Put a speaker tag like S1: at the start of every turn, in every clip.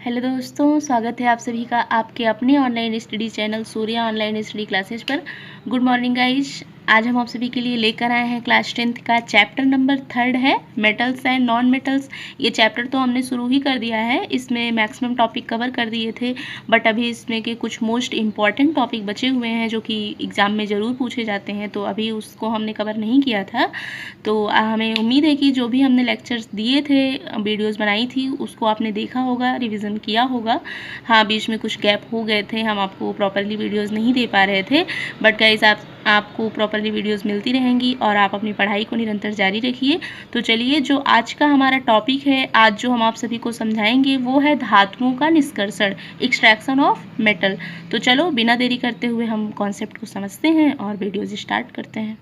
S1: Hello दोस्तों, स्वागत है आप सभी का आपके अपने online study channel Surya online study classes पर। Good morning guys. आज हम आप सभी के लिए लेकर आए हैं क्लास 10th का चैप्टर नंबर 3 है मेटल्स एंड नॉन मेटल्स। ये चैप्टर तो हमने शुरू ही कर दिया है, इसमें मैक्सिमम टॉपिक कवर कर दिए थे, बट अभी इसमें के कुछ मोस्ट इम्पॉर्टेंट टॉपिक बचे हुए हैं जो कि एग्ज़ाम में ज़रूर पूछे जाते हैं, तो अभी उसको हमने कवर नहीं किया था। तो हमें उम्मीद है कि जो भी हमने लेक्चर्स दिए थे, वीडियोज़ बनाई थी, उसको आपने देखा होगा, रिविज़न किया होगा। हाँ, बीच में कुछ गैप हो गए थे, हम आपको प्रॉपरली वीडियोस नहीं दे पा रहे थे, बट गाइस आपको प्रॉपरली वीडियोस मिलती रहेंगी और आप अपनी पढ़ाई को निरंतर जारी रखिए। तो चलिए, जो आज का हमारा टॉपिक है, आज जो हम आप सभी को समझाएंगे वो है धातुओं का निष्कर्षण, एक्सट्रैक्शन ऑफ मेटल। तो चलो बिना देरी करते हुए हम कॉन्सेप्ट को समझते हैं और वीडियोज स्टार्ट करते हैं।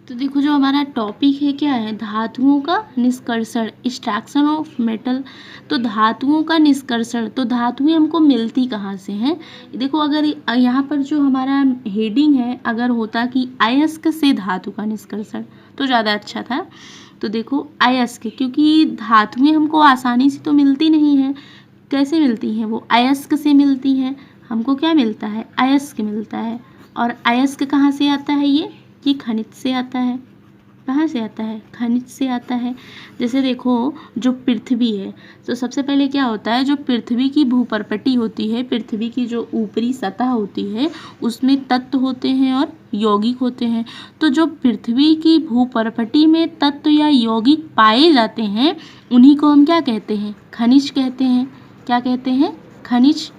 S1: तो देखो, जो हमारा टॉपिक है क्या है, धातुओं का निष्कर्षण, एक्सट्रैक्शन ऑफ मेटल। तो धातुओं का निष्कर्षण, तो धातुएं हमको मिलती कहाँ से हैं। देखो, अगर यहाँ पर जो हमारा हेडिंग है अगर होता कि अयस्क से धातु का निष्कर्षण तो ज़्यादा अच्छा था। तो देखो, अयस्क, क्योंकि धातुएं हमको आसानी से तो मिलती नहीं हैं। कैसे मिलती हैं? वो अयस्क से मिलती हैं। हमको क्या मिलता है? अयस्क मिलता है। और अयस्क कहाँ से आता है? ये खनिज से आता है। कहाँ से आता है? खनिज से आता है। जैसे देखो, जो पृथ्वी है, तो सबसे पहले क्या होता है, जो पृथ्वी की भूपर्पटी होती है, पृथ्वी की जो ऊपरी सतह होती है, उसमें तत्व होते हैं और यौगिक होते हैं। तो जो पृथ्वी की भूपर्पटी में तत्व या यौगिक पाए जाते हैं, उन्हीं को हम क्या कहते हैं? खनिज कहते हैं। क्या कहते हैं? खनिज।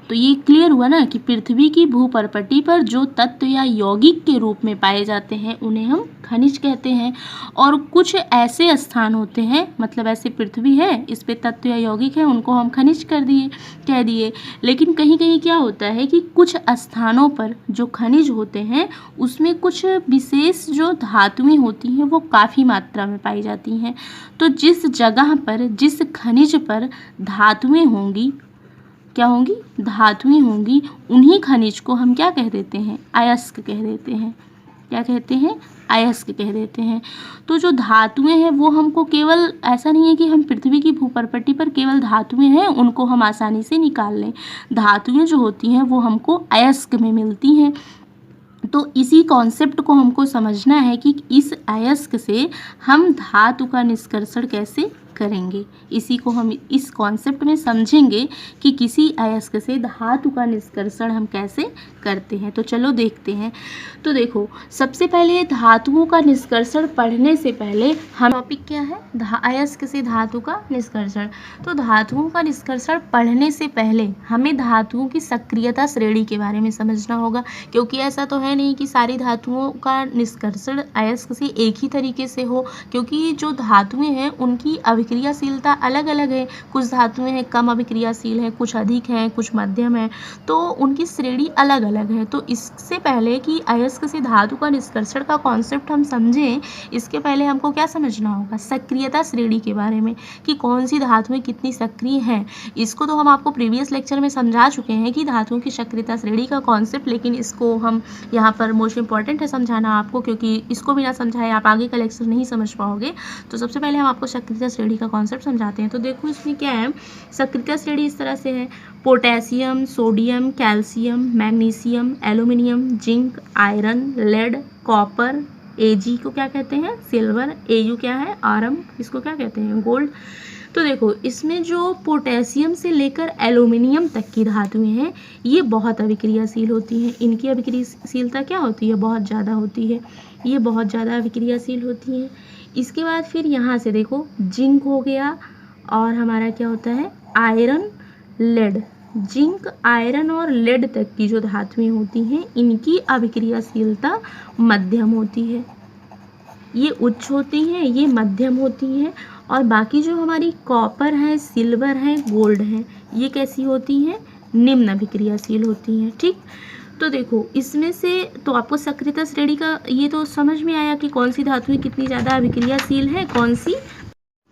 S1: तो ये क्लियर हुआ ना कि पृथ्वी की भूपर्पटी पर जो तत्व या यौगिक के रूप में पाए जाते हैं उन्हें हम खनिज कहते हैं। और कुछ ऐसे स्थान होते हैं, मतलब ऐसे पृथ्वी है, इस पे तत्व या यौगिक है, उनको हम खनिज कह दिए। लेकिन कहीं कहीं क्या होता है कि कुछ स्थानों पर जो खनिज होते हैं उसमें कुछ विशेष जो धातुएं होती हैं वो काफ़ी मात्रा में पाई जाती हैं। तो जिस जगह पर, जिस खनिज पर धातुएं होंगी, क्या होंगी? धातुएं होंगी, उन्हीं खनिज को हम क्या कह देते हैं? अयस्क कह देते हैं। क्या कहते हैं? अयस्क कह देते हैं। तो जो धातुएं हैं वो हमको केवल, ऐसा नहीं है कि हम पृथ्वी की भूपर्पटी पर केवल धातुएं हैं उनको हम आसानी से निकाल लें। धातुएं जो होती हैं वो हमको अयस्क में मिलती हैं। तो इसी कॉन्सेप्ट को हमको समझना है कि इस अयस्क से हम धातु का निष्कर्षण कैसे करेंगे। इसी को हम इस कॉन्सेप्ट में समझेंगे कि किसी अयस्क से धातु का निष्कर्षण हम कैसे करते हैं। तो चलो देखते हैं। तो देखो, सबसे पहले धातुओं का निष्कर्षण पढ़ने से पहले हम, टॉपिक क्या है? अयस्क से धातु का निष्कर्षण। तो धातुओं का निष्कर्षण पढ़ने से पहले हमें धातुओं की सक्रियता श्रेणी के बारे में समझना होगा, क्योंकि ऐसा तो है नहीं कि सारी धातुओं का निष्कर्षण अयस्क से एक ही तरीके से हो, क्योंकि जो धातुएं हैं उनकी अभिक्रियाशीलता अलग अलग है। कुछ धातुएं हैं कम अभिक्रियाशील हैं, कुछ अधिक हैं, कुछ मध्यम हैं, तो उनकी श्रेणी अलग अलग है। तो इससे पहले कि अयस्क से धातु का निष्कर्षण का कॉन्सेप्ट हम समझें, इसके पहले हमको क्या समझना होगा? सक्रियता श्रेणी के बारे में, कि कौन सी धातुएं कितनी सक्रिय हैं। इसको तो हम आपको प्रीवियस लेक्चर में समझा चुके हैं कि धातुओं की सक्रियता श्रेणी का कॉन्सेप्ट, लेकिन इसको हम यहाँ पर मोस्ट इंपॉर्टेंट है समझाना आपको, क्योंकि इसको बिना समझाए आप आगे का लेक्चर नहीं समझ पाओगे। तो सबसे पहले हम आपको सक्रियता श्रेणी का कॉन्सेप्ट समझाते हैं। तो देखो, इसमें क्या है, सक्रियता श्रेणी इस तरह से है: potassium, sodium, calcium, magnesium, aluminium, zinc, iron, lead, copper, AG को क्या कहते हैं? सिल्वर, एयू क्या है? आयरन, इसको क्या कहते हैं? गोल्ड। तो देखो, इसमें जो पोटेशियम से लेकर एल्यूमिनियम तक की धातुएं हैं, ये बहुत अभिक्रियाशील होती हैं। इनकी अभिक्रियाशीलता क्या होती है? बहुत ज़्यादा होती है। ये बहुत ज़्यादा अभिक्रियाशील होती हैं। इसके बाद फिर यहाँ से देखो, जिंक हो गया, और हमारा क्या होता है? Iron, lead. जिंक, आयरन और लेड तक की जो धातुएं होती हैं, इनकी अभिक्रियाशीलता मध्यम होती है। ये उच्च होती हैं, ये मध्यम होती हैं। और बाकी जो हमारी कॉपर है, सिल्वर है, गोल्ड है, ये कैसी होती हैं? निम्न अभिक्रियाशील होती हैं। ठीक। तो देखो, इसमें से तो आपको सक्रियता श्रेणी का ये तो समझ में आया कि कौन सी धातुएं कितनी ज़्यादा अभिक्रियाशील है, कौन सी।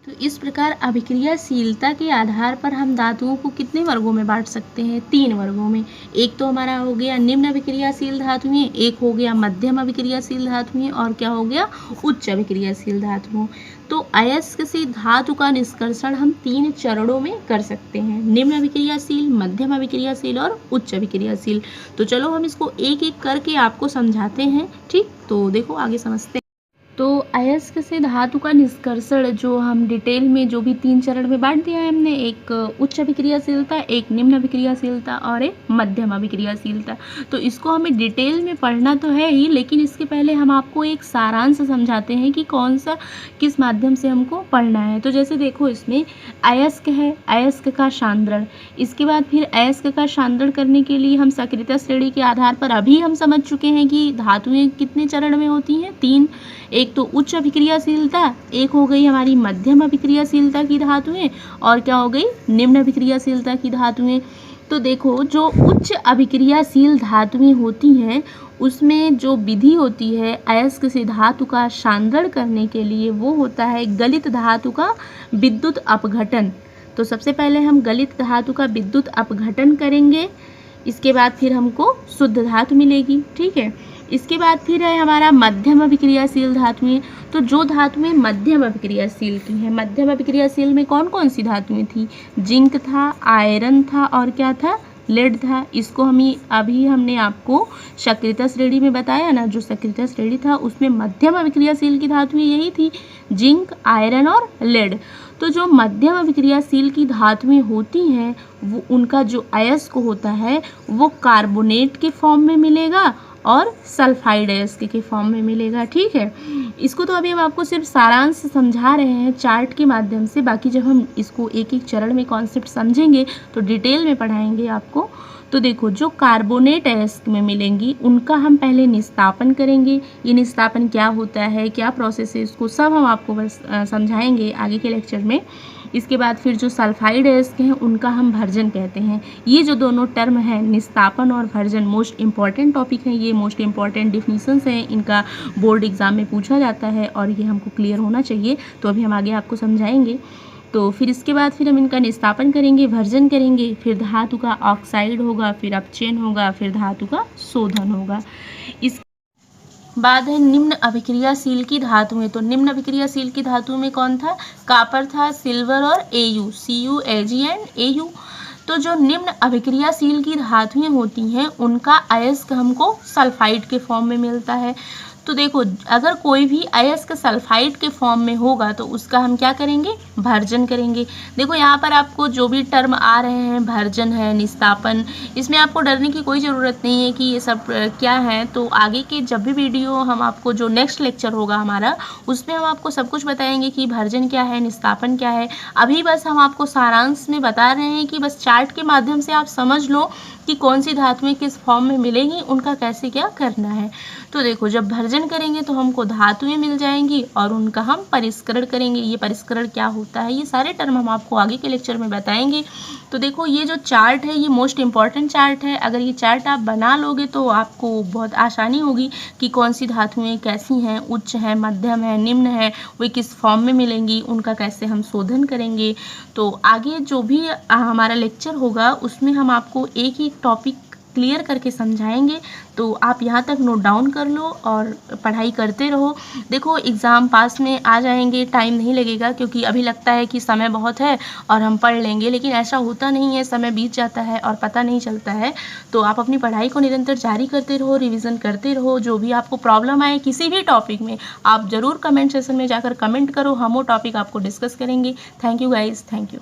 S1: तो इस प्रकार अभिक्रियाशीलता के आधार पर हम धातुओं को कितने वर्गों में बांट सकते हैं? 3 वर्गों में। एक तो हमारा हो गया निम्न अभिक्रियाशील धातुएं, एक हो गया मध्यम अभिक्रियाशील धातुएं, और क्या हो गया? उच्च अभिक्रियाशील धातुओं। तो अयस्क से धातु का निष्कर्षण हम 3 चरणों में कर सकते हैं, निम्न अभिक्रियाशील, मध्यम अभिक्रियाशील और उच्च अभिक्रियाशील। तो चलो हम इसको एक एक करके आपको समझाते हैं, ठीक। तो देखो आगे समझते हैं। तो अयस्क से धातु का निष्कर्षण जो हम डिटेल में जो भी 3 चरण में बांट दिया है हमने, एक उच्च अभिक्रियाशीलता, एक निम्न अभिक्रियाशीलता और एक मध्यम अभिक्रियाशीलता। तो इसको हमें डिटेल में पढ़ना तो है ही, लेकिन इसके पहले हम आपको एक सारांश समझाते हैं कि कौन सा किस माध्यम से हमको पढ़ना है। तो जैसे देखो इसमें अयस्क है, अयस्क का सांद्रण, इसके बाद फिर अयस्क का सांद्रण करने के लिए हम सक्रियता श्रेणी के आधार पर अभी हम समझ चुके हैं कि धातुएं कितने चरण में होती हैं, 3। एक तो उच्च अभिक्रियाशीलता, एक हो गई हमारी मध्यम अभिक्रियाशीलता की धातुएं, और क्या हो गई, निम्न अभिक्रियाशीलता की धातुएं। तो देखो जो उच्च अभिक्रियाशील धातुएं होती हैं उसमें जो विधि होती है अयस्क से धातु का सांद्रण करने के लिए, वो होता है गलित धातु का विद्युत अपघटन। तो सबसे पहले हम गलित धातु का विद्युत अपघटन करेंगे, इसके बाद फिर हमको शुद्ध धातु मिलेगी, ठीक है। इसके बाद फिर है हमारा मध्यम अभिक्रियाशील धातुएं। तो जो धातुएं मध्यम अभिक्रियाशील की हैं, मध्यम अभिक्रियाशील में कौन कौन सी धातुएं थी, जिंक था, आयरन था और क्या था, लेड था। इसको अभी हमने आपको सक्रियता श्रेणी में बताया ना, जो सक्रियता श्रेणी था उसमें मध्यम अभिक्रियाशील की धातुएं यही थी, जिंक, आयरन और लेड। तो जो मध्यम अभिक्रियाशील की धातुएं होती हैं वो उनका जो अयस्क होता है वो कार्बोनेट के फॉर्म में मिलेगा और सल्फाइड अयस्क के फॉर्म में मिलेगा, ठीक है। इसको तो अभी हम आपको सिर्फ सारांश समझा रहे हैं चार्ट के माध्यम से, बाकी जब हम इसको एक एक चरण में कॉन्सेप्ट समझेंगे तो डिटेल में पढ़ाएंगे आपको। तो देखो जो कार्बोनेट अयस्क में मिलेंगी उनका हम पहले निस्तापन करेंगे। ये निस्तापन क्या होता है, क्या प्रोसेस है, इसको सब हम आपको बस समझाएंगे आगे के लेक्चर में। इसके बाद फिर जो सल्फाइड अयस्क हैं उनका हम भर्जन कहते हैं। ये जो दोनों टर्म हैं निस्तापन और भर्जन मोस्ट इंपॉर्टेंट टॉपिक हैं, ये मोस्ट इंपॉर्टेंट डिफिनीशंस हैं, इनका बोर्ड एग्जाम में पूछा जाता है और ये हमको क्लियर होना चाहिए। तो अभी हम आगे आपको समझाएंगे। तो फिर इसके बाद फिर हम इनका निस्तापन करेंगे, भर्जन करेंगे, फिर धातु का ऑक्साइड होगा, फिर अपचयन होगा, फिर धातु का शोधन होगा। इस बाद है निम्न अभिक्रियाशील की धातुएं। तो निम्न अभिक्रियाशील की धातुओं में कौन था, कापर था, सिल्वर और Au, Cu, Ag and Au। तो जो निम्न अभिक्रियाशील की धातुएं होती हैं उनका अयस्क हमको सल्फाइड के फॉर्म में मिलता है। तो देखो अगर कोई भी अयस्क सल्फाइड के फॉर्म में होगा तो उसका हम क्या करेंगे, भर्जन करेंगे। देखो यहाँ पर आपको जो भी टर्म आ रहे हैं, भर्जन है, निस्तापन, इसमें आपको डरने की कोई ज़रूरत नहीं है कि ये सब क्या है। तो आगे के जब भी वीडियो हम आपको, जो नेक्स्ट लेक्चर होगा हमारा, उसमें हम आपको सब कुछ बताएंगे कि भर्जन क्या है, निस्तापन क्या है। अभी बस हम आपको सारांश में बता रहे हैं कि बस चार्ट के माध्यम से आप समझ लो कि कौन सी धातुएं किस फॉर्म में मिलेंगी, उनका कैसे क्या करना है। तो देखो जब भर्जन करेंगे तो हमको धातुएं मिल जाएंगी और उनका हम परिष्करण करेंगे। ये परिष्करण क्या होता है, ये सारे टर्म हम आपको आगे के लेक्चर में बताएंगे। तो देखो ये जो चार्ट है ये मोस्ट इंपॉर्टेंट चार्ट है। अगर ये चार्ट आप बना लोगे तो आपको बहुत आसानी होगी कि कौन सी धातुएं कैसी हैं, उच्च है, मध्यम है, निम्न है, वे किस फॉर्म में मिलेंगी, उनका कैसे हम शोधन करेंगे। तो आगे जो भी हमारा लेक्चर होगा उसमें हम आपको एक एक टॉपिक क्लियर करके समझाएंगे। तो आप यहाँ तक नोट डाउन कर लो और पढ़ाई करते रहो। देखो एग्ज़ाम पास में आ जाएंगे, टाइम नहीं लगेगा, क्योंकि अभी लगता है कि समय बहुत है और हम पढ़ लेंगे, लेकिन ऐसा होता नहीं है, समय बीत जाता है और पता नहीं चलता है। तो आप अपनी पढ़ाई को निरंतर जारी करते रहो, रिवीजन करते रहो। जो भी आपको प्रॉब्लम आए किसी भी टॉपिक में, आप ज़रूर कमेंट सेक्शन में जाकर कमेंट करो, हम वो टॉपिक आपको डिस्कस करेंगे। Thank you guys, thank you.